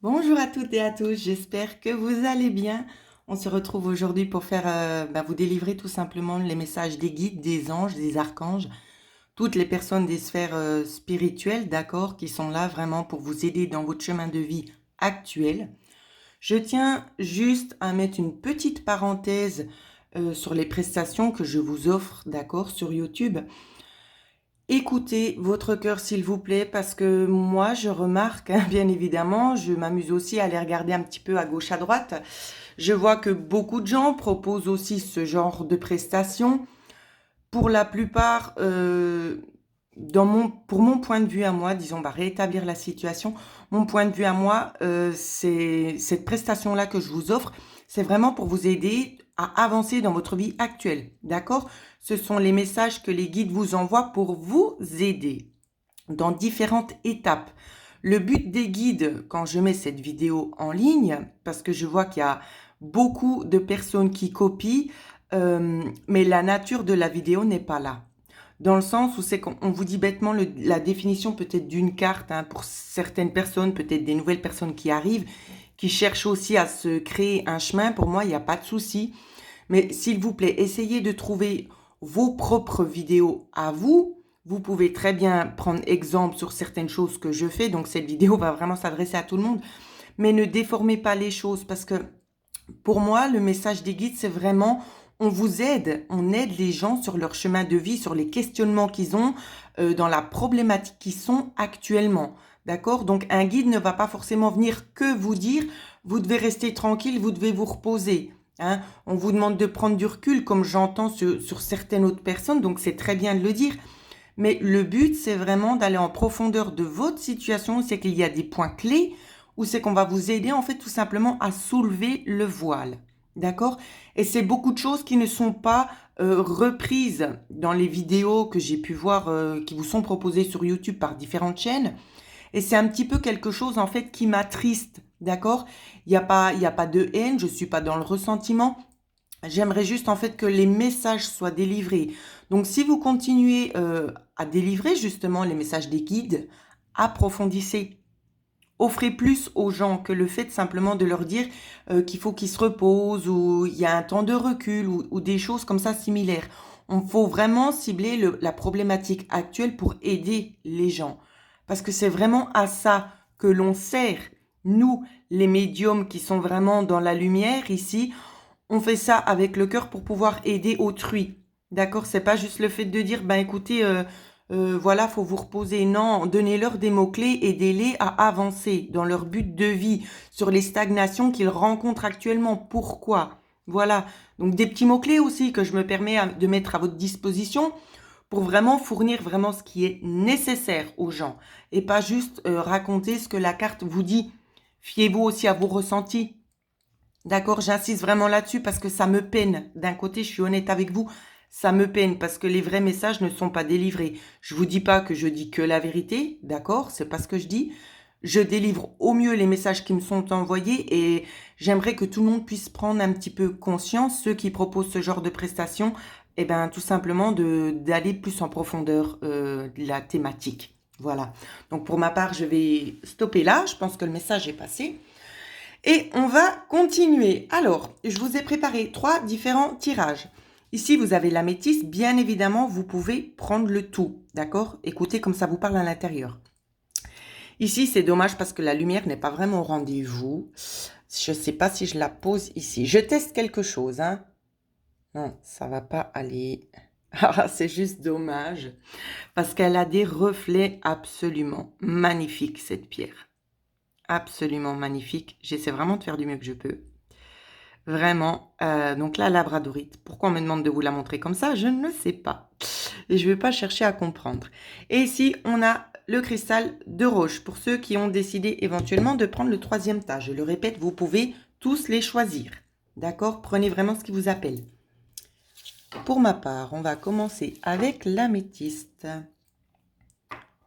Bonjour à toutes et à tous, j'espère que vous allez bien. On se retrouve aujourd'hui pour faire, vous délivrer tout simplement les messages des guides, des anges, des archanges, toutes les personnes des sphères spirituelles, d'accord, qui sont là vraiment pour vous aider dans votre chemin de vie actuel. Je tiens juste à mettre une petite parenthèse sur les prestations que je vous offre, d'accord, sur YouTube. Écoutez votre cœur s'il vous plaît parce que moi je remarque, hein, bien évidemment, je m'amuse aussi à aller regarder un petit peu à gauche à droite. Je vois que beaucoup de gens proposent aussi ce genre de prestations. Pour la plupart, pour mon point de vue à moi, disons, rétablir la situation, mon point de vue à moi, c'est cette prestation-là que je vous offre, c'est vraiment pour vous aider à avancer dans votre vie actuelle, d'accord? Ce sont les messages que les guides vous envoient pour vous aider dans différentes étapes. Le but des guides, quand je mets cette vidéo en ligne, parce que je vois qu'il y a beaucoup de personnes qui copient, mais la nature de la vidéo n'est pas là. Dans le sens où c'est qu'on vous dit bêtement la définition peut-être d'une carte, hein, pour certaines personnes, peut-être des nouvelles personnes qui arrivent, qui cherchent aussi à se créer un chemin. Pour moi, il n'y a pas de souci. Mais s'il vous plaît, essayez de trouver vos propres vidéos à vous. Vous pouvez très bien prendre exemple sur certaines choses que je fais. Donc, cette vidéo va vraiment s'adresser à tout le monde. Mais ne déformez pas les choses parce que pour moi, le message des guides, c'est vraiment, on vous aide, on aide les gens sur leur chemin de vie, sur les questionnements qu'ils ont, dans la problématique qu'ils sont actuellement. D'accord? Donc, un guide ne va pas forcément venir que vous dire, vous devez rester tranquille, vous devez vous reposer. Hein? On vous demande de prendre du recul, comme j'entends sur certaines autres personnes, donc c'est très bien de le dire. Mais le but, c'est vraiment d'aller en profondeur de votre situation, c'est qu'il y a des points clés où c'est qu'on va vous aider en fait tout simplement à soulever le voile. D'accord? Et c'est beaucoup de choses qui ne sont pas reprises dans les vidéos que j'ai pu voir qui vous sont proposées sur YouTube par différentes chaînes. Et c'est un petit peu quelque chose en fait qui m'attriste. D'accord? Il y a pas de haine, je suis pas dans le ressentiment. J'aimerais juste en fait que les messages soient délivrés. Donc si vous continuez à délivrer justement les messages des guides, approfondissez. Offrez plus aux gens que le fait simplement de leur dire qu'il faut qu'ils se reposent ou il y a un temps de recul ou des choses comme ça similaires. On faut vraiment cibler la problématique actuelle pour aider les gens. Parce que c'est vraiment à ça que l'on sert. Nous, les médiums qui sont vraiment dans la lumière ici, on fait ça avec le cœur pour pouvoir aider autrui. D'accord? C'est pas juste le fait de dire, ben écoutez, voilà, faut vous reposer. Non, donnez-leur des mots-clés, aidez-les à avancer dans leur but de vie, sur les stagnations qu'ils rencontrent actuellement. Pourquoi? Voilà. Donc des petits mots-clés aussi que je me permets de mettre à votre disposition pour vraiment fournir vraiment ce qui est nécessaire aux gens et pas juste raconter ce que la carte vous dit. Fiez-vous aussi à vos ressentis. D'accord, j'insiste vraiment là-dessus parce que ça me peine. D'un côté, je suis honnête avec vous, ça me peine parce que les vrais messages ne sont pas délivrés. Je vous dis pas que je dis que la vérité, d'accord, c'est pas ce que je dis. Je délivre au mieux les messages qui me sont envoyés et j'aimerais que tout le monde puisse prendre un petit peu conscience, ceux qui proposent ce genre de prestations, et ben tout simplement d'aller plus en profondeur de la thématique. Voilà. Donc pour ma part, je vais stopper là. Je pense que le message est passé. Et on va continuer. Alors, je vous ai préparé 3 différents tirages. Ici, vous avez l'améthyste. Bien évidemment, vous pouvez prendre le tout. D'accord? Écoutez comme ça vous parle à l'intérieur. Ici, c'est dommage parce que la lumière n'est pas vraiment au rendez-vous. Je ne sais pas si je la pose ici. Je teste quelque chose. Hein? Non, ça va pas aller. Ah, c'est juste dommage. Parce qu'elle a des reflets absolument magnifiques, cette pierre. Absolument magnifique. J'essaie vraiment de faire du mieux que je peux. Vraiment. Donc la labradorite. Pourquoi on me demande de vous la montrer comme ça? Je ne sais pas. Et je ne vais pas chercher à comprendre. Et ici, on a le cristal de roche. Pour ceux qui ont décidé éventuellement de prendre le 3e tas. Je le répète, vous pouvez tous les choisir. D'accord? Prenez vraiment ce qui vous appelle. Pour ma part, on va commencer avec l'améthyste.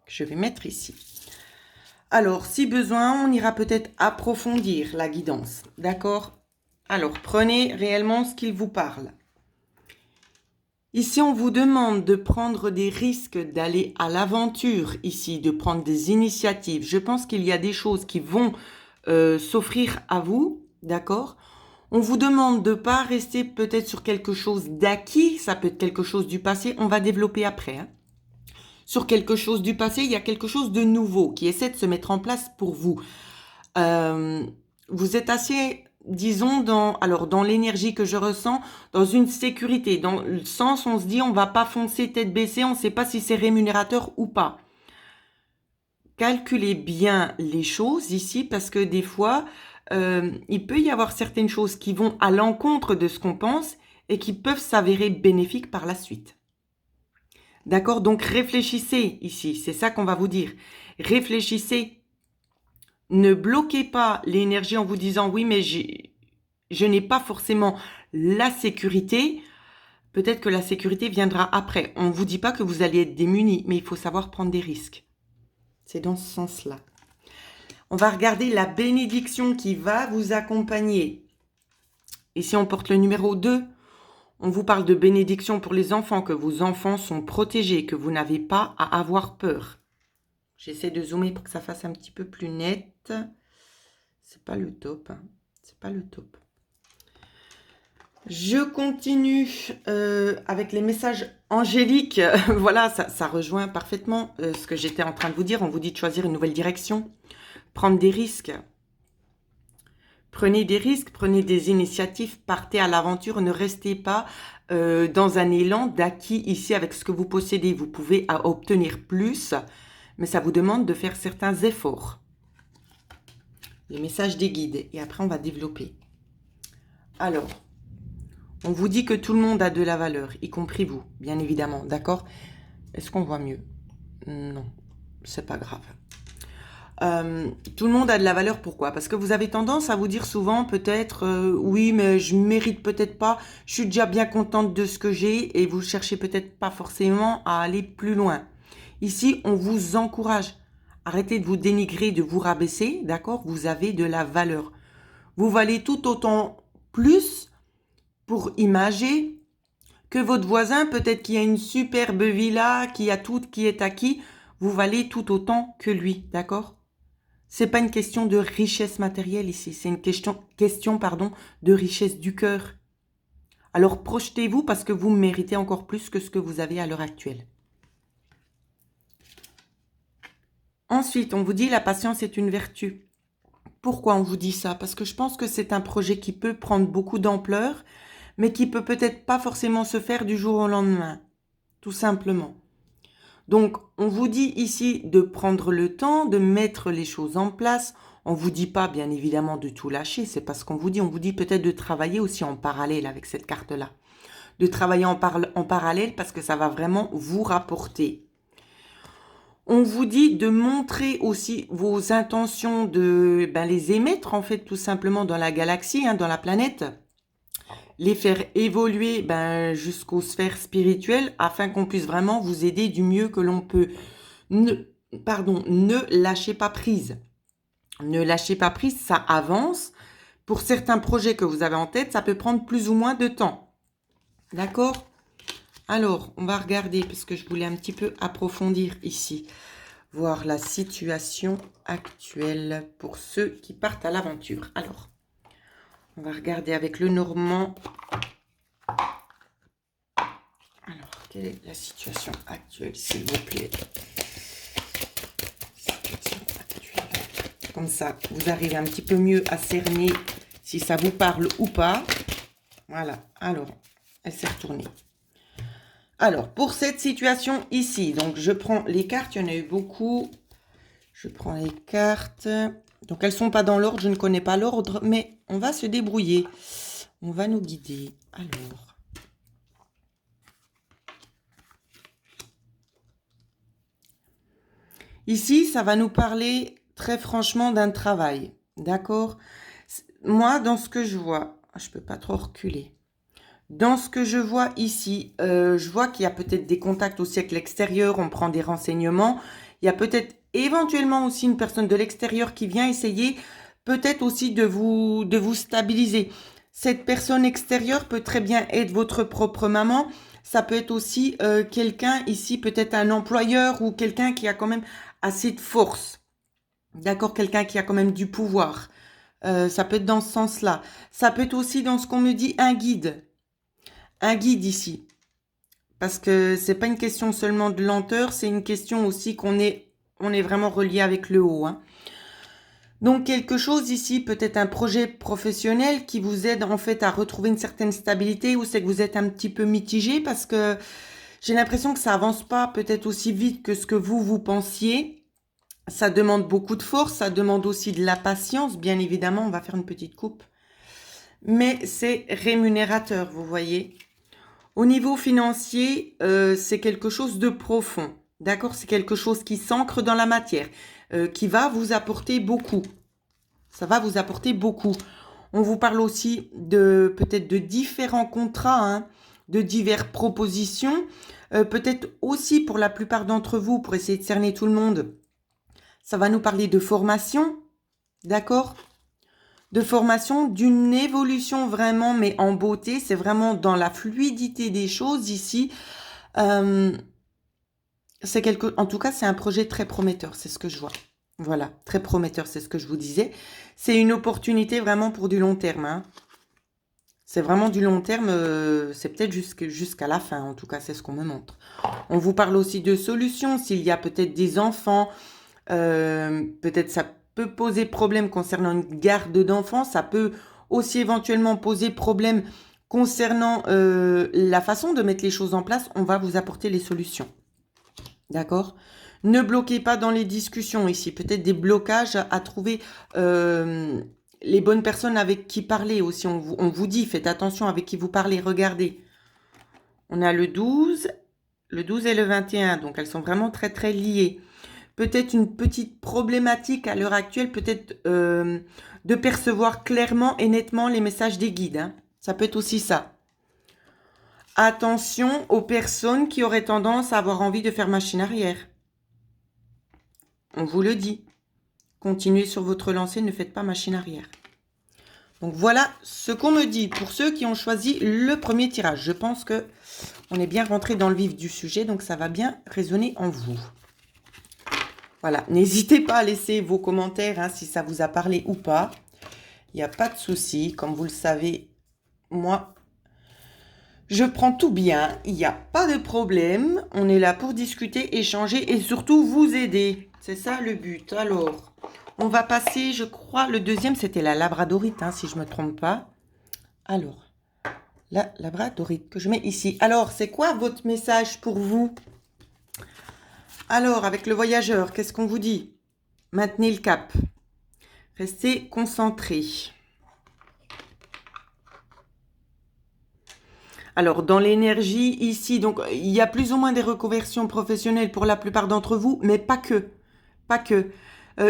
Je vais mettre ici. Alors, si besoin, on ira peut-être approfondir la guidance. D'accord? Alors, prenez réellement ce qu'il vous parle. Ici, on vous demande de prendre des risques, d'aller à l'aventure ici, de prendre des initiatives. Je pense qu'il y a des choses qui vont s'offrir à vous, d'accord? On vous demande de pas rester peut-être sur quelque chose d'acquis, ça peut être quelque chose du passé, on va développer après, hein. Sur quelque chose du passé, il y a quelque chose de nouveau qui essaie de se mettre en place pour vous. Euh, vous êtes assez, disons, dans l'énergie que je ressens, dans une sécurité, dans le sens où on se dit on va pas foncer tête baissée, on ne sait pas si c'est rémunérateur ou pas. Calculez bien les choses ici parce que des fois, il peut y avoir certaines choses qui vont à l'encontre de ce qu'on pense et qui peuvent s'avérer bénéfiques par la suite. D'accord? Donc réfléchissez ici, c'est ça qu'on va vous dire. Réfléchissez. Ne bloquez pas l'énergie en vous disant oui, mais je n'ai pas forcément la sécurité. Peut-être que la sécurité viendra après. On ne vous dit pas que vous allez être démunis, mais il faut savoir prendre des risques. C'est dans ce sens-là. On va regarder la bénédiction qui va vous accompagner. Ici, on porte le numéro 2. On vous parle de bénédiction pour les enfants, que vos enfants sont protégés, que vous n'avez pas à avoir peur. J'essaie de zoomer pour que ça fasse un petit peu plus net. C'est pas le top, hein. C'est pas le top. Je continue avec les messages angéliques. Voilà, ça rejoint parfaitement ce que j'étais en train de vous dire. On vous dit de choisir une nouvelle direction, prendre des risques. Prenez des risques, prenez des initiatives, partez à l'aventure, ne restez pas dans un élan d'acquis ici avec ce que vous possédez. Vous pouvez obtenir plus, mais ça vous demande de faire certains efforts. Les messages des guides, et après on va développer. Alors, on vous dit que tout le monde a de la valeur, y compris vous, bien évidemment, d'accord? Est-ce qu'on voit mieux? Non, c'est pas grave. Tout le monde a de la valeur, pourquoi? Parce que vous avez tendance à vous dire souvent peut-être oui, mais je mérite peut-être pas, je suis déjà bien contente de ce que j'ai et vous cherchez peut-être pas forcément à aller plus loin. Ici, on vous encourage. Arrêtez de vous dénigrer, de vous rabaisser, d'accord? Vous avez de la valeur. Vous valez tout autant plus pour imager que votre voisin, peut-être qui a une superbe villa, qui a tout, qui est acquis, vous valez tout autant que lui, d'accord? C'est pas une question de richesse matérielle ici, c'est une question de richesse du cœur. Alors projetez-vous parce que vous méritez encore plus que ce que vous avez à l'heure actuelle. Ensuite, on vous dit la patience est une vertu. Pourquoi on vous dit ça? Parce que je pense que c'est un projet qui peut prendre beaucoup d'ampleur, mais qui peut peut-être pas forcément se faire du jour au lendemain, tout simplement. Donc, on vous dit ici de prendre le temps, de mettre les choses en place. On vous dit pas, bien évidemment, de tout lâcher. C'est pas ce qu'on vous dit. On vous dit peut-être de travailler aussi en parallèle avec cette carte-là. De travailler en parallèle parce que ça va vraiment vous rapporter. On vous dit de montrer aussi vos intentions, de les émettre en fait tout simplement dans la galaxie, hein, dans la planète. Les faire évoluer jusqu'aux sphères spirituelles afin qu'on puisse vraiment vous aider du mieux que l'on peut. Ne lâchez pas prise. Ne lâchez pas prise, ça avance. Pour certains projets que vous avez en tête, ça peut prendre plus ou moins de temps. D'accord? Alors, on va regarder, parce que je voulais un petit peu approfondir ici, voir la situation actuelle pour ceux qui partent à l'aventure. Alors, on va regarder avec le Normand. Alors, quelle est la situation actuelle, s'il vous plaît? Situation actuelle. Comme ça, vous arrivez un petit peu mieux à cerner si ça vous parle ou pas. Voilà, alors, elle s'est retournée. Alors, pour cette situation ici, donc je prends les cartes, il y en a eu beaucoup. Je prends les cartes. Donc, elles ne sont pas dans l'ordre, je ne connais pas l'ordre, mais on va se débrouiller. On va nous guider. Alors. Ici, ça va nous parler très franchement d'un travail. D'accord? Moi, dans ce que je vois, je ne peux pas trop reculer. Dans ce que je vois ici, je vois qu'il y a peut-être des contacts aussi avec l'extérieur, on prend des renseignements. Il y a peut-être éventuellement aussi une personne de l'extérieur qui vient essayer peut-être aussi de vous stabiliser. Cette personne extérieure peut très bien être votre propre maman. Ça peut être aussi quelqu'un ici, peut-être un employeur ou quelqu'un qui a quand même assez de force. D'accord, quelqu'un qui a quand même du pouvoir. Ça peut être dans ce sens-là. Ça peut être aussi dans ce qu'on me dit un guide. Un guide ici. Parce que c'est pas une question seulement de lenteur, c'est une question aussi on est vraiment relié avec le haut, hein. Donc quelque chose ici, peut-être un projet professionnel qui vous aide en fait à retrouver une certaine stabilité, ou c'est que vous êtes un petit peu mitigé parce que j'ai l'impression que ça avance pas peut-être aussi vite que ce que vous pensiez. Ça demande beaucoup de force, ça demande aussi de la patience, bien évidemment. On va faire une petite coupe. Mais c'est rémunérateur, vous voyez. Au niveau financier, c'est quelque chose de profond. D'accord? C'est quelque chose qui s'ancre dans la matière, qui va vous apporter beaucoup. Ça va vous apporter beaucoup. On vous parle aussi de peut-être de différents contrats, hein, de diverses propositions. Peut-être aussi pour la plupart d'entre vous, pour essayer de cerner tout le monde, ça va nous parler de formation, d'accord? De formation, d'une évolution vraiment, mais en beauté. C'est vraiment dans la fluidité des choses ici. En tout cas, c'est un projet très prometteur, c'est ce que je vois. Voilà, très prometteur, c'est ce que je vous disais. C'est une opportunité vraiment pour du long terme, hein. C'est vraiment du long terme, c'est peut-être jusqu'à la fin, en tout cas, c'est ce qu'on me montre. On vous parle aussi de solutions, s'il y a peut-être des enfants, peut-être ça peut poser problème concernant une garde d'enfants, ça peut aussi éventuellement poser problème concernant la façon de mettre les choses en place. On va vous apporter les solutions. D'accord? Ne bloquez pas dans les discussions ici. Peut-être des blocages à trouver les bonnes personnes avec qui parler aussi. On vous dit, faites attention avec qui vous parlez. Regardez. On a le 12 et le 21. Donc, elles sont vraiment très, très liées. Peut-être une petite problématique à l'heure actuelle, peut-être de percevoir clairement et nettement les messages des guides, hein. Ça peut être aussi ça. Attention aux personnes qui auraient tendance à avoir envie de faire machine arrière. On vous le dit. Continuez sur votre lancée, ne faites pas machine arrière. Donc voilà ce qu'on me dit pour ceux qui ont choisi le premier tirage. Je pense que on est bien rentré dans le vif du sujet, donc ça va bien résonner en vous. Voilà, n'hésitez pas à laisser vos commentaires, hein, si ça vous a parlé ou pas. Il n'y a pas de souci. Comme vous le savez, moi, je prends tout bien. Il n'y a pas de problème. On est là pour discuter, échanger et surtout vous aider. C'est ça le but. Alors, on va passer, je crois, le deuxième, c'était la labradorite, hein, si je ne me trompe pas. Alors, la labradorite que je mets ici. Alors, c'est quoi votre message pour vous? Alors, avec le voyageur, qu'est-ce qu'on vous dit? Maintenez le cap. Restez concentrés. Alors, dans l'énergie, ici, donc, il y a plus ou moins des reconversions professionnelles pour la plupart d'entre vous, mais pas que. Pas que.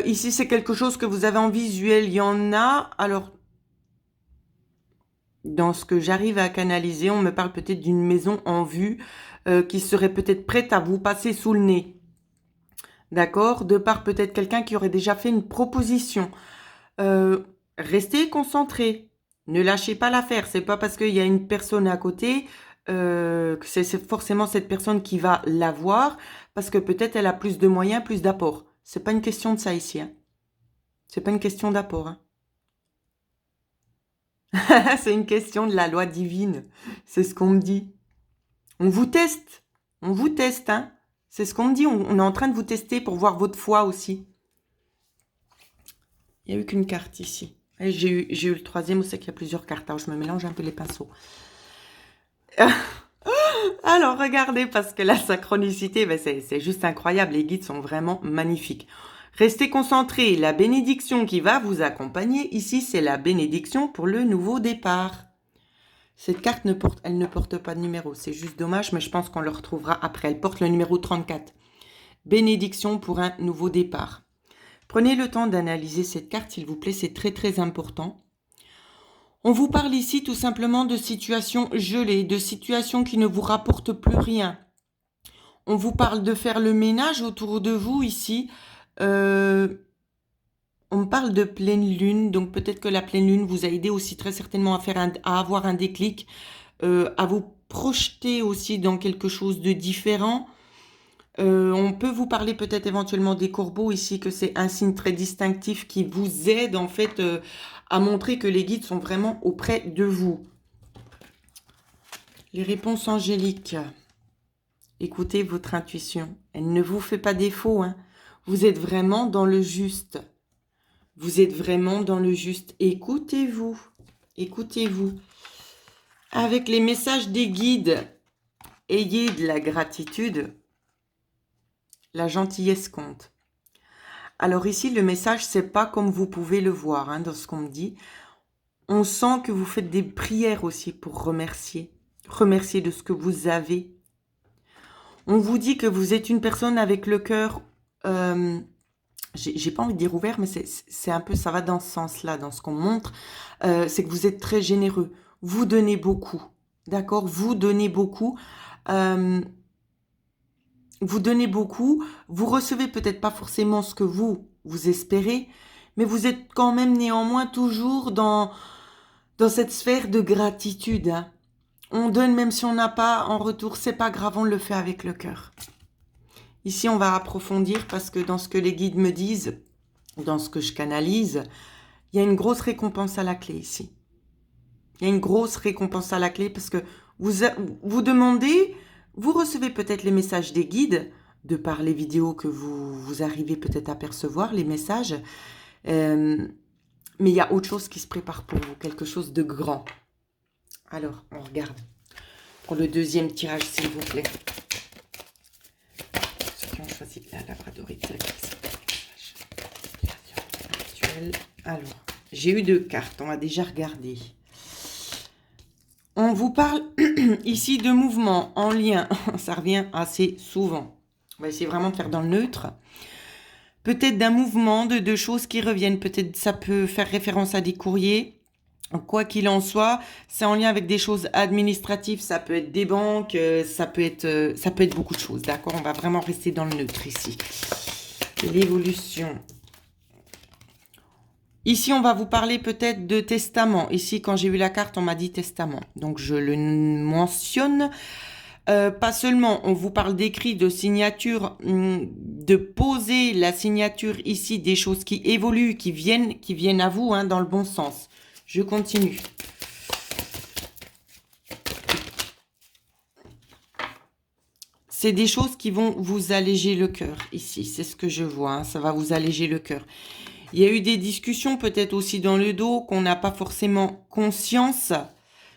Ici, c'est quelque chose que vous avez en visuel. Il y en a. Alors, dans ce que j'arrive à canaliser, on me parle peut-être d'une maison en vue qui serait peut-être prête à vous passer sous le nez. D'accord? De par peut-être quelqu'un qui aurait déjà fait une proposition. Restez concentrés. Ne lâchez pas l'affaire. C'est pas parce qu'il y a une personne à côté que c'est forcément cette personne qui va l'avoir, parce que peut-être elle a plus de moyens, plus d'apports. C'est pas une question de ça ici, hein. C'est pas une question d'apport, hein. C'est une question de la loi divine. C'est ce qu'on me dit. On vous teste. On vous teste, hein. C'est ce qu'on me dit. On est en train de vous tester pour voir votre foi aussi. Il n'y a eu qu'une carte ici. J'ai eu le troisième, on sait qu'il y a plusieurs cartes. Alors, je me mélange un peu les pinceaux. Alors, regardez, parce que la synchronicité, ben, c'est juste incroyable. Les guides sont vraiment magnifiques. Restez concentrés. La bénédiction qui va vous accompagner ici, c'est la bénédiction pour le nouveau départ. Cette carte, elle ne porte pas de numéro. C'est juste dommage, mais je pense qu'on le retrouvera après. Elle porte le numéro 34. Bénédiction pour un nouveau départ. Prenez le temps d'analyser cette carte, s'il vous plaît. C'est très, très important. On vous parle ici tout simplement de situations gelées, de situations qui ne vous rapportent plus rien. On vous parle de faire le ménage autour de vous ici. On me parle de pleine lune, donc peut-être que la pleine lune vous a aidé aussi très certainement à avoir un déclic, à vous projeter aussi dans quelque chose de différent. On peut vous parler peut-être éventuellement des corbeaux ici, que c'est un signe très distinctif qui vous aide en fait à montrer que les guides sont vraiment auprès de vous. Les réponses angéliques. Écoutez votre intuition. Elle ne vous fait pas défaut, hein. Vous êtes vraiment dans le juste. Vous êtes vraiment dans le juste. Écoutez-vous. Écoutez-vous. Avec les messages des guides, ayez de la gratitude. La gentillesse compte. Alors ici, le message, c'est pas comme vous pouvez le voir hein, dans ce qu'on me dit. On sent que vous faites des prières aussi pour remercier. Remercier de ce que vous avez. On vous dit que vous êtes une personne avec le cœur, j'ai pas envie de dire ouvert, mais c'est un peu, ça va dans ce sens-là, dans ce qu'on montre. C'est que vous êtes très généreux. Vous donnez beaucoup. D'accord? Vous donnez beaucoup. Vous donnez beaucoup, vous recevez peut-être pas forcément ce que vous espérez, mais vous êtes quand même néanmoins toujours dans cette sphère de gratitude. Hein. On donne même si on n'a pas en retour, c'est pas grave, on le fait avec le cœur. Ici, on va approfondir parce que dans ce que les guides me disent, dans ce que je canalise, il y a une grosse récompense à la clé ici. Il y a une grosse récompense à la clé parce que vous demandez... Vous recevez peut-être les messages des guides, de par les vidéos que vous arrivez peut-être à percevoir, les messages. Mais il y a autre chose qui se prépare pour vous, quelque chose de grand. Alors, on regarde. Pour le deuxième tirage, s'il vous plaît. Ceux qui ont choisi la labradorite. Alors, j'ai eu 2 cartes, on va déjà regarder. On vous parle ici de mouvement en lien, ça revient assez souvent. On va essayer vraiment de faire dans le neutre. Peut-être d'un mouvement, de choses qui reviennent. Peut-être ça peut faire référence à des courriers. Quoi qu'il en soit, c'est en lien avec des choses administratives. Ça peut être des banques, ça peut être beaucoup de choses. D'accord? On va vraiment rester dans le neutre ici. L'évolution. Ici, on va vous parler peut-être de testament. Ici, quand j'ai vu la carte, on m'a dit testament. Donc, je le mentionne. Pas seulement, on vous parle d'écrit, de signature, de poser la signature ici, des choses qui évoluent, qui viennent à vous, hein, dans le bon sens. Je continue. C'est des choses qui vont vous alléger le cœur ici. C'est ce que je vois, hein, ça va vous alléger le cœur. Il y a eu des discussions peut-être aussi dans le dos qu'on n'a pas forcément conscience.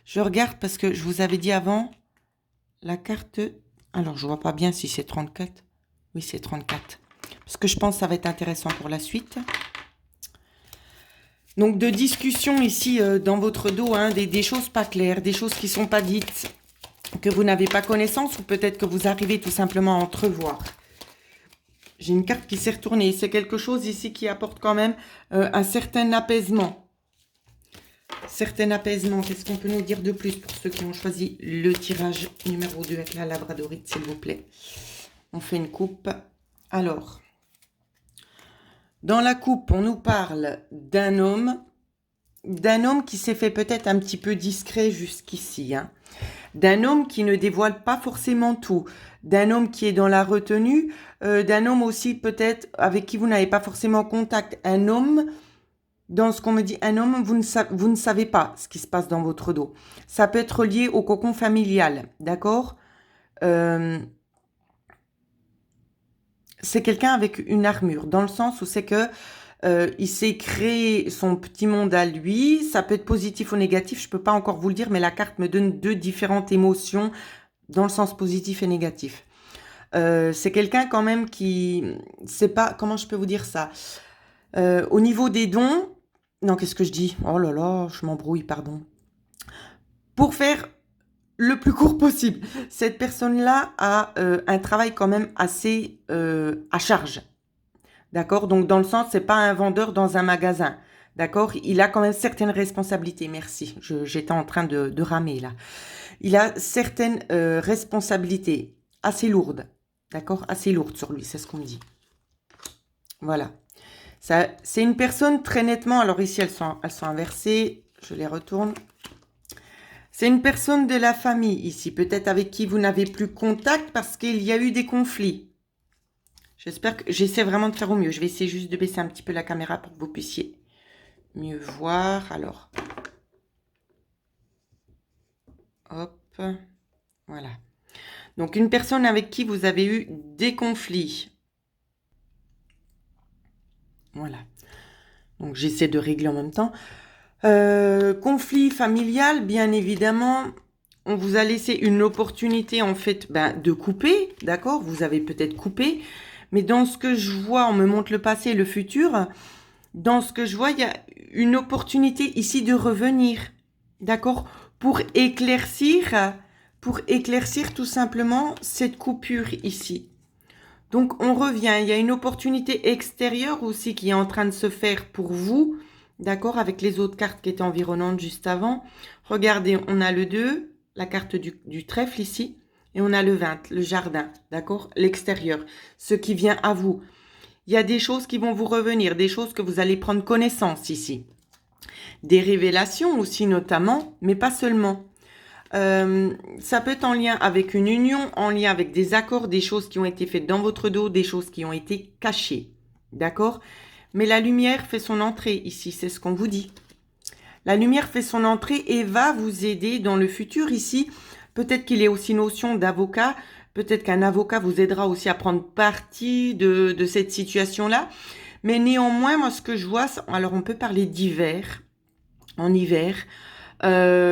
Je regarde parce que je vous avais dit avant, la carte... Alors, je vois pas bien si c'est 34. Oui, c'est 34. Parce que je pense que ça va être intéressant pour la suite. Donc, de discussions ici dans votre dos, hein, des choses pas claires, des choses qui sont pas dites, que vous n'avez pas connaissance ou peut-être que vous arrivez tout simplement à entrevoir. J'ai une carte qui s'est retournée. C'est quelque chose ici qui apporte quand même un certain apaisement. Certain apaisement. Qu'est-ce qu'on peut nous dire de plus pour ceux qui ont choisi le tirage numéro 2 avec la labradorite, s'il vous plaît? On fait une coupe. Alors, dans la coupe, on nous parle d'un homme qui s'est fait peut-être un petit peu discret jusqu'ici, hein. D'un homme qui ne dévoile pas forcément tout, d'un homme qui est dans la retenue, d'un homme aussi peut-être avec qui vous n'avez pas forcément contact, un homme, dans ce qu'on me dit, un homme, vous ne savez pas ce qui se passe dans votre dos. Ça peut être lié au cocon familial, d'accord? C'est quelqu'un avec une armure, dans le sens où c'est que il s'est créé son petit monde à lui. Ça peut être positif ou négatif, je peux pas encore vous le dire, mais la carte me donne 2 différentes émotions dans le sens positif et négatif. C'est quelqu'un quand même qui... C'est pas... Comment je peux vous dire ça? Au niveau des dons... Non, qu'est-ce que je dis? Oh là là, je m'embrouille, pardon. Pour faire le plus court possible, cette personne-là a un travail quand même assez à charge. D'accord? Donc, dans le sens, c'est pas un vendeur dans un magasin. D'accord? Il a quand même certaines responsabilités. Merci. J'étais en train de ramer, là. Il a certaines responsabilités assez lourdes. D'accord? Assez lourdes sur lui, c'est ce qu'on me dit. Voilà. C'est une personne très nettement... Alors ici, elles sont inversées. Je les retourne. C'est une personne de la famille ici. Peut-être avec qui vous n'avez plus contact parce qu'il y a eu des conflits. J'espère que j'essaie vraiment de faire au mieux. Je vais essayer juste de baisser un petit peu la caméra pour que vous puissiez mieux voir. Alors, hop, voilà. Donc, une personne avec qui vous avez eu des conflits. Voilà. Donc, j'essaie de régler en même temps. Conflit familial, bien évidemment. On vous a laissé une opportunité, en fait, de couper. D'accord? Vous avez peut-être coupé. Mais dans ce que je vois, on me montre le passé et le futur. Dans ce que je vois, il y a une opportunité ici de revenir. D'accord? Pour éclaircir tout simplement cette coupure ici. Donc, on revient. Il y a une opportunité extérieure aussi qui est en train de se faire pour vous. D'accord? Avec les autres cartes qui étaient environnantes juste avant. Regardez, on a le 2, la carte du trèfle ici. Et on a le 20, le jardin. D'accord? L'extérieur. Ce qui vient à vous. Il y a des choses qui vont vous revenir. Des choses que vous allez prendre connaissance ici. Des révélations aussi notamment, mais pas seulement. Ça peut être en lien avec une union, en lien avec des accords, des choses qui ont été faites dans votre dos, des choses qui ont été cachées. D'accord? Mais la lumière fait son entrée ici, c'est ce qu'on vous dit. La lumière fait son entrée et va vous aider dans le futur ici. Peut-être qu'il y a aussi notion d'avocat. Peut-être qu'un avocat vous aidera aussi à prendre parti de cette situation-là. Mais néanmoins, moi, ce que je vois, alors on peut parler d'hiver, en hiver,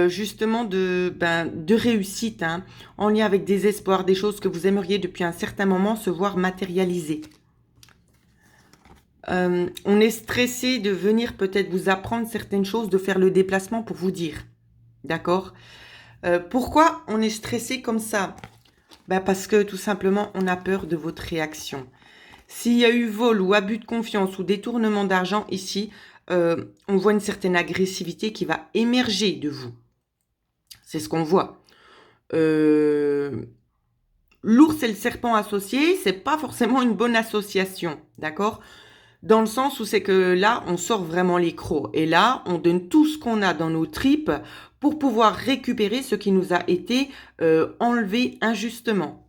justement de réussite, hein, en lien avec des espoirs, des choses que vous aimeriez depuis un certain moment se voir matérialiser. On est stressé de venir peut-être vous apprendre certaines choses, de faire le déplacement pour vous dire. D'accord? Pourquoi on est stressé comme ça? Parce que tout simplement, on a peur de votre réaction. S'il y a eu vol ou abus de confiance ou détournement d'argent ici, on voit une certaine agressivité qui va émerger de vous. C'est ce qu'on voit. L'ours et le serpent associés, c'est pas forcément une bonne association, d'accord? Dans le sens où c'est que là, on sort vraiment les crocs. Et là, on donne tout ce qu'on a dans nos tripes pour pouvoir récupérer ce qui nous a été enlevé injustement.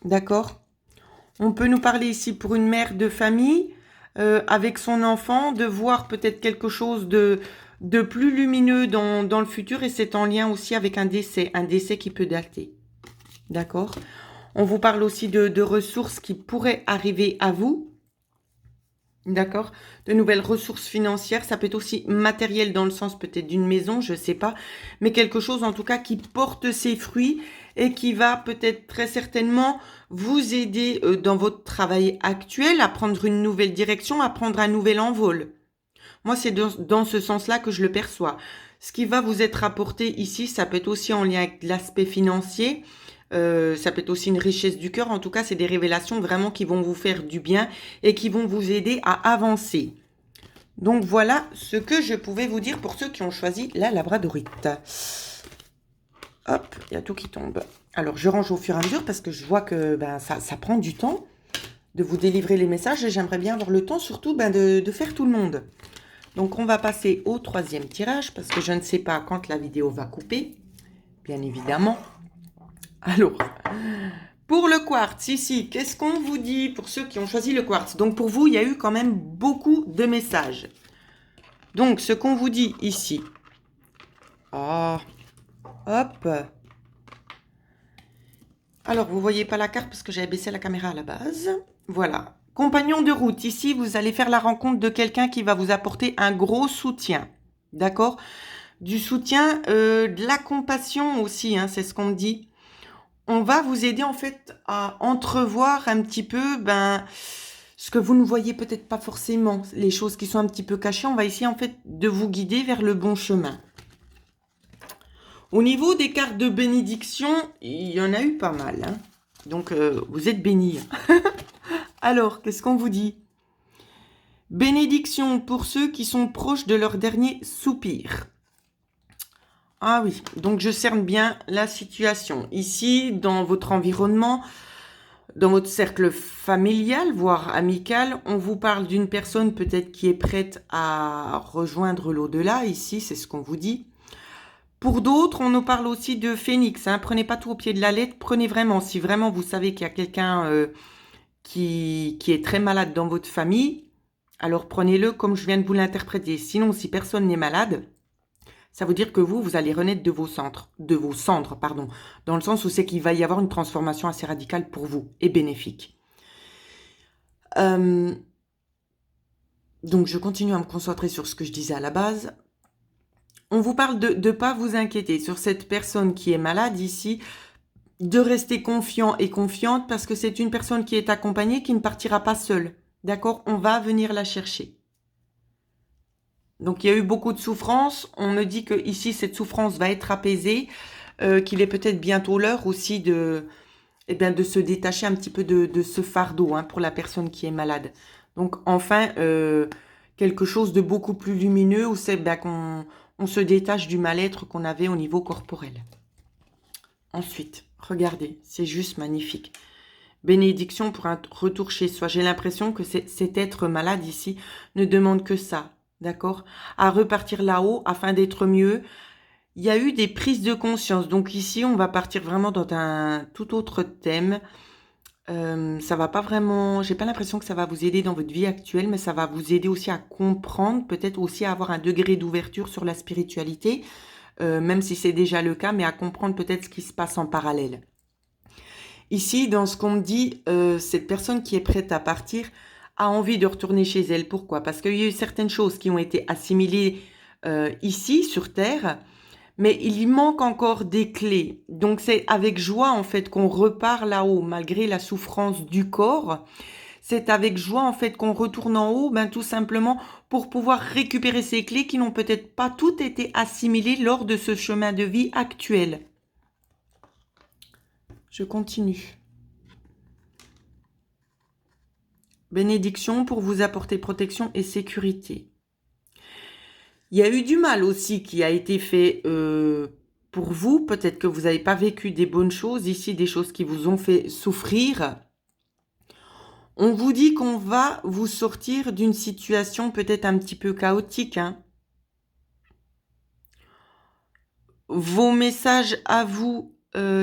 D'accord? On peut nous parler ici pour une mère de famille avec son enfant, de voir peut-être quelque chose de plus lumineux dans le futur, et c'est en lien aussi avec un décès qui peut dater. D'accord? On vous parle aussi de ressources qui pourraient arriver à vous. D'accord? De nouvelles ressources financières, ça peut être aussi matériel dans le sens peut-être d'une maison, je ne sais pas, mais quelque chose en tout cas qui porte ses fruits et qui va peut-être très certainement vous aider dans votre travail actuel à prendre une nouvelle direction, à prendre un nouvel envol. Moi, c'est dans ce sens-là que je le perçois. Ce qui va vous être apporté ici, ça peut être aussi en lien avec l'aspect financier. Ça peut être aussi une richesse du cœur. En tout cas, c'est des révélations vraiment qui vont vous faire du bien et qui vont vous aider à avancer. Donc, voilà ce que je pouvais vous dire pour ceux qui ont choisi la labradorite. Hop, il y a tout qui tombe. Alors, je range au fur et à mesure parce que je vois que ça prend du temps de vous délivrer les messages et j'aimerais bien avoir le temps surtout de faire tout le monde. Donc, on va passer au 3e tirage parce que je ne sais pas quand la vidéo va couper, bien évidemment. Alors, pour le quartz, ici, qu'est-ce qu'on vous dit pour ceux qui ont choisi le quartz? Donc, pour vous, il y a eu quand même beaucoup de messages. Donc, ce qu'on vous dit ici. Ah, hop. Alors, vous voyez pas la carte parce que j'avais baissé la caméra à la base. Voilà. Compagnon de route. Ici, vous allez faire la rencontre de quelqu'un qui va vous apporter un gros soutien. D'accord? Du soutien, de la compassion aussi, hein, c'est ce qu'on me dit. On va vous aider en fait à entrevoir un petit peu ce que vous ne voyez peut-être pas forcément, les choses qui sont un petit peu cachées. On va essayer en fait de vous guider vers le bon chemin. Au niveau des cartes de bénédiction, il y en a eu pas mal, hein. Donc vous êtes bénis. Alors, qu'est-ce qu'on vous dit? Bénédiction pour ceux qui sont proches de leur dernier soupir. Ah oui, donc je cerne bien la situation. Ici, dans votre environnement, dans votre cercle familial, voire amical, on vous parle d'une personne peut-être qui est prête à rejoindre l'au-delà. Ici, c'est ce qu'on vous dit. Pour d'autres, on nous parle aussi de phénix. Hein. Prenez pas tout au pied de la lettre. Prenez vraiment, si vraiment vous savez qu'il y a quelqu'un qui est très malade dans votre famille, alors prenez-le comme je viens de vous l'interpréter. Sinon, si personne n'est malade, ça veut dire que vous allez renaître de vos cendres, pardon, dans le sens où c'est qu'il va y avoir une transformation assez radicale pour vous et bénéfique. Donc, je continue à me concentrer sur ce que je disais à la base. On vous parle de ne pas vous inquiéter sur cette personne qui est malade ici, de rester confiant et confiante parce que c'est une personne qui est accompagnée, qui ne partira pas seule. D'accord? On va venir la chercher. Donc, il y a eu beaucoup de souffrance. On me dit que ici cette souffrance va être apaisée, qu'il est peut-être bientôt l'heure aussi eh bien, de se détacher un petit peu de ce fardeau hein, pour la personne qui est malade. Donc, enfin, quelque chose de beaucoup plus lumineux où c'est ben, qu'on se détache du mal-être qu'on avait au niveau corporel. Ensuite, regardez, c'est juste magnifique. Bénédiction pour un retour chez soi. J'ai l'impression que cet être malade ici ne demande que ça, d'accord? À repartir là-haut afin d'être mieux. Il y a eu des prises de conscience. Donc ici, on va partir vraiment dans un tout autre thème. Ça va pas vraiment... J'ai pas l'impression que ça va vous aider dans votre vie actuelle, mais ça va vous aider aussi à comprendre, peut-être aussi à avoir un degré d'ouverture sur la spiritualité, même si c'est déjà le cas, mais à comprendre peut-être ce qui se passe en parallèle. Ici, dans ce qu'on me dit, cette personne qui est prête à partir a envie de retourner chez elle. Pourquoi? Parce qu'il y a eu certaines choses qui ont été assimilées ici, sur Terre, mais il y manque encore des clés. Donc, c'est avec joie, en fait, qu'on repart là-haut, malgré la souffrance du corps. C'est avec joie, en fait, qu'on retourne en haut, ben, tout simplement pour pouvoir récupérer ces clés qui n'ont peut-être pas toutes été assimilées lors de ce chemin de vie actuel. Je continue. Bénédiction pour vous apporter protection et sécurité. Il y a eu du mal aussi qui a été fait pour vous. Peut-être que vous n'avez pas vécu des bonnes choses ici, des choses qui vous ont fait souffrir. On vous dit qu'on va vous sortir d'une situation peut-être un petit peu chaotique. Hein. Vos messages à vous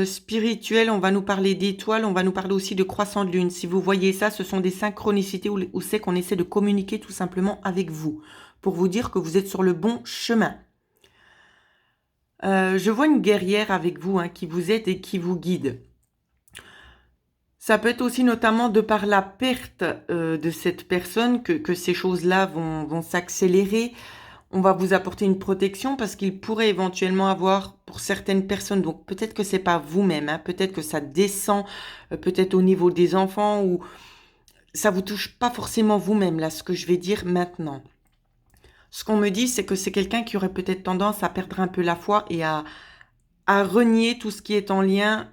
spirituels, on va nous parler d'étoiles, on va nous parler aussi de croissant de lune. Si vous voyez ça, ce sont des synchronicités où c'est qu'on essaie de communiquer tout simplement avec vous pour vous dire que vous êtes sur le bon chemin. Je vois une guerrière avec vous hein, qui vous aide et qui vous guide. Ça peut être aussi notamment de par la perte de cette personne que ces choses-là vont s'accélérer. On va vous apporter une protection parce qu'il pourrait éventuellement avoir pour certaines personnes, donc peut-être que c'est pas vous-même, hein, peut-être que ça descend, peut-être au niveau des enfants ou ça vous touche pas forcément vous-même, là, ce que je vais dire maintenant. Ce qu'on me dit, c'est que c'est quelqu'un qui aurait peut-être tendance à perdre un peu la foi et à renier tout ce qui est en lien.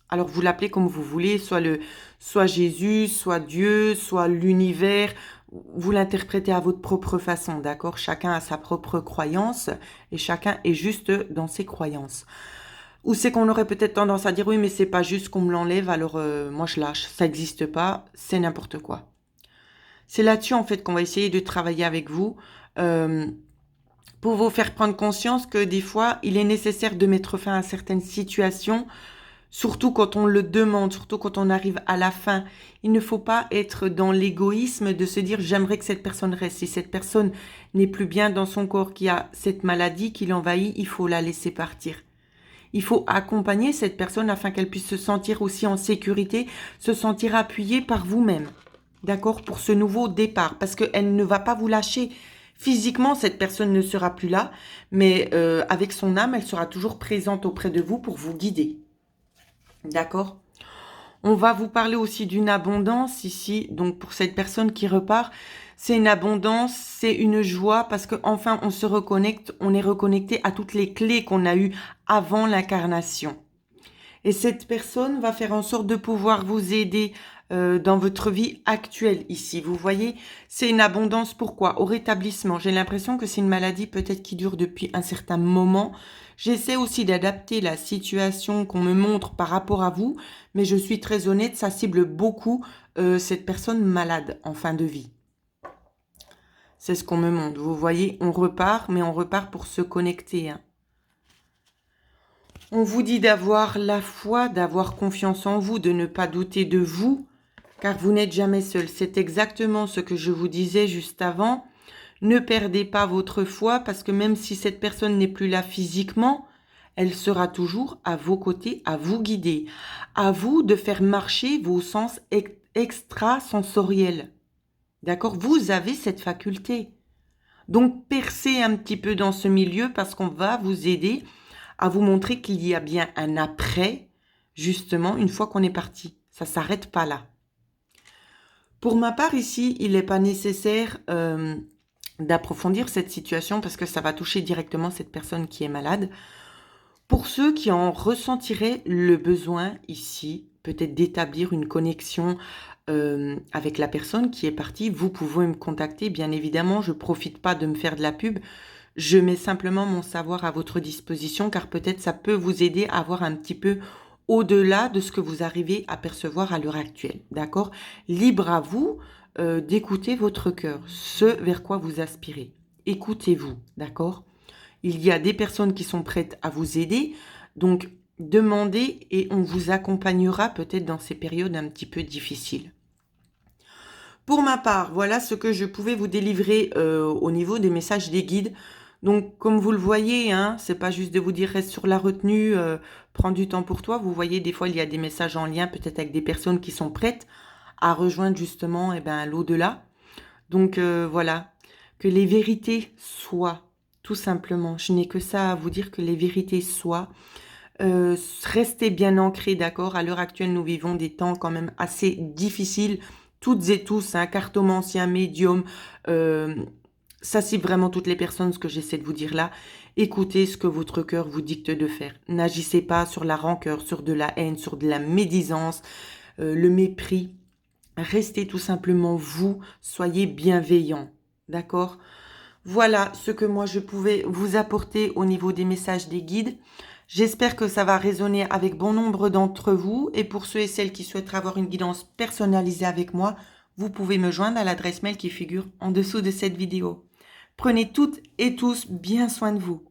Alors, vous l'appelez comme vous voulez, soit Jésus, soit Dieu, soit l'univers. Vous l'interprétez à votre propre façon, d'accord? Chacun a sa propre croyance et chacun est juste dans ses croyances. Ou c'est qu'on aurait peut-être tendance à dire oui, mais c'est pas juste qu'on me l'enlève, alors moi je lâche. Ça n'existe pas, c'est n'importe quoi. C'est là-dessus, en fait, qu'on va essayer de travailler avec vous pour vous faire prendre conscience que des fois, il est nécessaire de mettre fin à certaines situations, surtout quand on le demande, surtout quand on arrive à la fin. Il ne faut pas être dans l'égoïsme de se dire « j'aimerais que cette personne reste ». Si cette personne n'est plus bien dans son corps, qui a cette maladie qui l'envahit, il faut la laisser partir. Il faut accompagner cette personne afin qu'elle puisse se sentir aussi en sécurité, se sentir appuyée par vous-même. D'accord, pour ce nouveau départ, parce qu'elle ne va pas vous lâcher. Physiquement, cette personne ne sera plus là, mais avec son âme, elle sera toujours présente auprès de vous pour vous guider. D'accord? On va vous parler aussi d'une abondance ici, donc pour cette personne qui repart, c'est une abondance, c'est une joie, parce qu'enfin on se reconnecte, on est reconnecté à toutes les clés qu'on a eues avant l'incarnation. Et cette personne va faire en sorte de pouvoir vous aider dans votre vie actuelle ici. Vous voyez, c'est une abondance. Pourquoi? Au rétablissement. J'ai l'impression que c'est une maladie peut-être qui dure depuis un certain moment. J'essaie aussi d'adapter la situation qu'on me montre par rapport à vous, mais je suis très honnête, ça cible beaucoup cette personne malade en fin de vie. C'est ce qu'on me montre. Vous voyez, on repart, mais on repart pour se connecter. Hein. On vous dit d'avoir la foi, d'avoir confiance en vous, de ne pas douter de vous. car vous n'êtes jamais seul. C'est exactement ce que je vous disais juste avant. Ne perdez pas votre foi parce que même si cette personne n'est plus là physiquement, elle sera toujours à vos côtés, à vous guider. À vous de faire marcher vos sens extrasensoriels. D'accord? Vous avez cette faculté. Donc, percez un petit peu dans ce milieu parce qu'on va vous aider à vous montrer qu'il y a bien un après, justement, une fois qu'on est parti. Ça ne s'arrête pas là. Pour ma part, ici, il n'est pas nécessaire d'approfondir cette situation parce que ça va toucher directement cette personne qui est malade. Pour ceux qui en ressentiraient le besoin ici, peut-être d'établir une connexion avec la personne qui est partie, vous pouvez me contacter. Bien évidemment, je ne profite pas de me faire de la pub. Je mets simplement mon savoir à votre disposition car peut-être ça peut vous aider à voir un petit peu au-delà de ce que vous arrivez à percevoir à l'heure actuelle. D'accord? Libre à vous d'écouter votre cœur, ce vers quoi vous aspirez. Écoutez-vous, d'accord? Il y a des personnes qui sont prêtes à vous aider, donc demandez et on vous accompagnera peut-être dans ces périodes un petit peu difficiles. Pour ma part, voilà ce que je pouvais vous délivrer au niveau des messages des guides. Donc, comme vous le voyez, hein, c'est pas juste de vous dire reste sur la retenue, prends du temps pour toi. Vous voyez, des fois, il y a des messages en lien, peut-être avec des personnes qui sont prêtes à rejoindre justement l'au-delà. Donc, voilà, que les vérités soient, tout simplement. Je n'ai que ça à vous dire, que les vérités soient. Restez bien ancrés, d'accord? À l'heure actuelle, nous vivons des temps quand même assez difficiles, toutes et tous, hein, cartomancien, médium, ça c'est vraiment toutes les personnes, ce que j'essaie de vous dire là. Écoutez ce que votre cœur vous dicte de faire. N'agissez pas sur la rancœur, sur de la haine, sur de la médisance, le mépris. Restez tout simplement vous, soyez bienveillants, d'accord? Voilà ce que moi je pouvais vous apporter au niveau des messages des guides. J'espère que ça va résonner avec bon nombre d'entre vous. Et pour ceux et celles qui souhaiteraient avoir une guidance personnalisée avec moi, vous pouvez me joindre à l'adresse mail qui figure en dessous de cette vidéo. Prenez toutes et tous bien soin de vous.